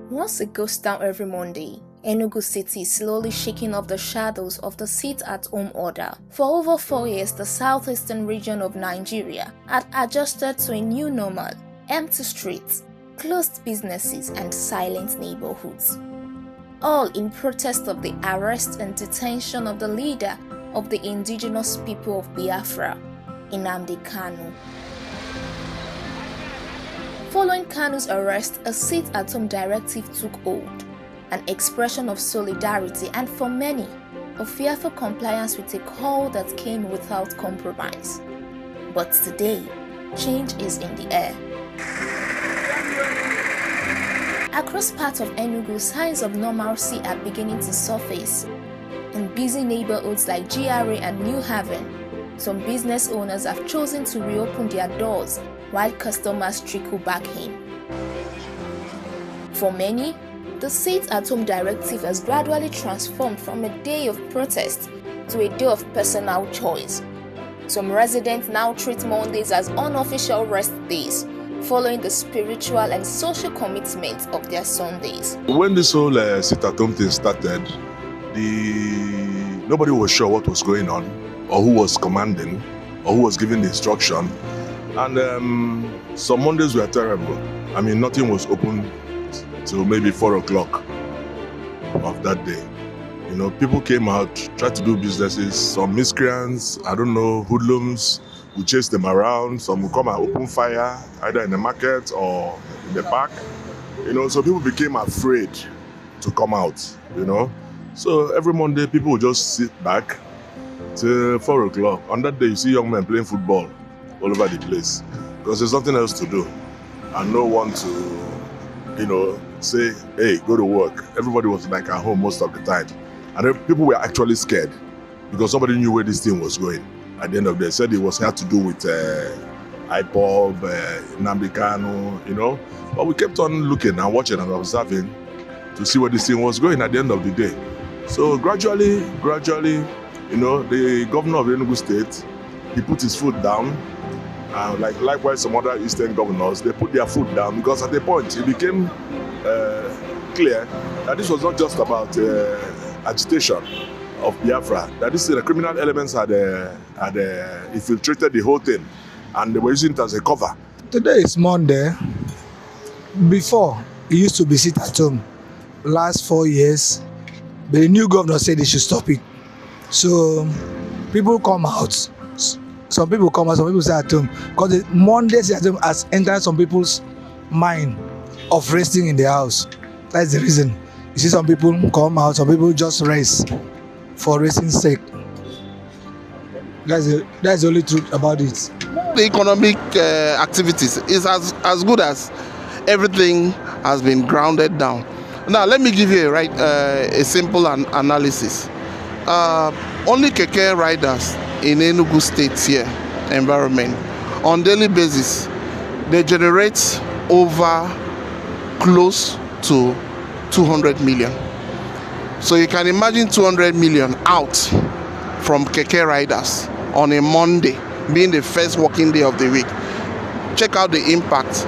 Once a ghost town every Monday, Enugu City is slowly shaking off the shadows of the sit-at-home order. For over 4 years, the southeastern region of Nigeria had adjusted to a new normal: empty streets, closed businesses, and silent neighborhoods. All in protest of the arrest and detention of the leader of the indigenous people of Biafra, Nnamdi Kanu. Following Kanu's arrest, a sit-at-home directive took hold, an expression of solidarity and, for many, a fearful compliance with a call that came without compromise. But today, change is in the air. Across parts of Enugu, signs of normalcy are beginning to surface. In busy neighborhoods like GRA and New Haven, some business owners have chosen to reopen their doors while customers trickle back in. For many, the sit-at-home directive has gradually transformed from a day of protest to a day of personal choice. Some residents now treat Mondays as unofficial rest days, following the spiritual and social commitment of their Sundays. When this whole sit-at-home thing started, nobody was sure what was going on, or who was commanding, or who was giving the instruction. And some Mondays were terrible. I mean, nothing was open till maybe 4 o'clock of that day. You know, people came out, tried to do businesses. Some miscreants, I don't know, hoodlums, we chased them around. Some would come and open fire, either in the market or in the park. You know, so people became afraid to come out, you know. So every Monday, people would just sit back till 4 o'clock. On that day, you see young men playing football all over the place because there's nothing else to do and no one to, you know, say, hey, go to work. Everybody was like at home most of the time. And then people were actually scared because nobody knew where this thing was going. At the end of the day, said it had to do with IPOB, Nnamdi Kanu, you know. But we kept on looking and watching and observing to see where this thing was going at the end of the day. So gradually, you know, the governor of Enugu State, he put his foot down. Likewise, some other eastern governors, they put their foot down because at the point it became clear that this was not just about agitation of Biafra, that the criminal elements had infiltrated the whole thing and they were using it as a cover. Today is Monday. Before, it used to be sit at home. Last 4 years, but the new governor said they should stop it. So people come out. Some people come out, some people stay at home. Because the Monday sit at home has entered some people's mind of resting in the house. That's the reason. You see some people come out, some people just rest for resting sake. That's the only truth about it. The economic activities is as good as everything has been grounded down. Now let me give you a simple analysis. Only keke riders in Enugu State here environment on daily basis, they generate over close to 200 million. So you can imagine 200 million out from keke riders on a Monday, being the first working day of the week. Check out the impact.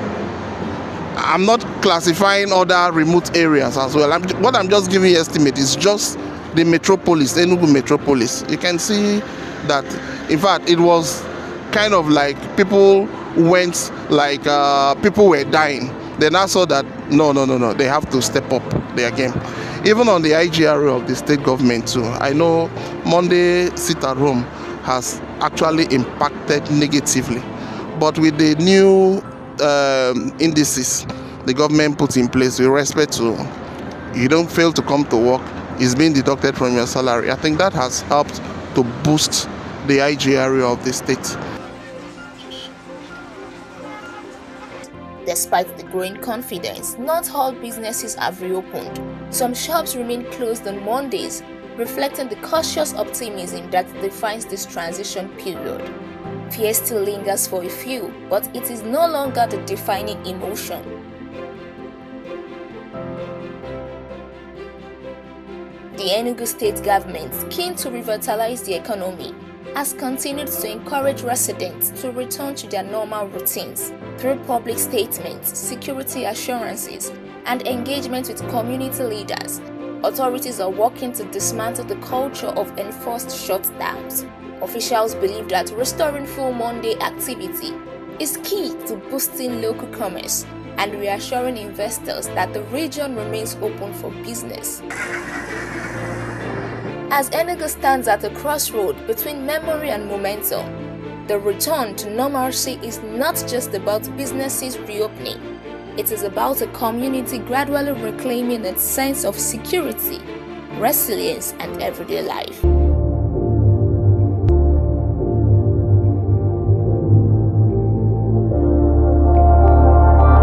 I'm not classifying other remote areas as well. What I'm just giving you estimate is just the metropolis, Enugu metropolis. You can see that, in fact, it was kind of like people went like people were dying. They now saw that no, they have to step up their game. Even on the IGRA of the state government too, I know Monday sit at home has actually impacted negatively. But with the new indices the government put in place with respect to you don't fail to come to work, it's being deducted from your salary. I think that has helped to boost the IGRA of the state. Despite the growing confidence, not all businesses have reopened. Some shops remain closed on Mondays, reflecting the cautious optimism that defines this transition period. Fear still lingers for a few, but it is no longer the defining emotion. The Enugu State government, keen to revitalize the economy, has continued to encourage residents to return to their normal routines through public statements, security assurances, and engagement with community leaders, authorities are working to dismantle the culture of enforced shutdowns. Officials believe that restoring full Monday activity is key to boosting local commerce and reassuring investors that the region remains open for business. As Enugu stands at a crossroad between memory and momentum, the return to normalcy is not just about businesses reopening. It is about a community gradually reclaiming its sense of security, resilience, and everyday life.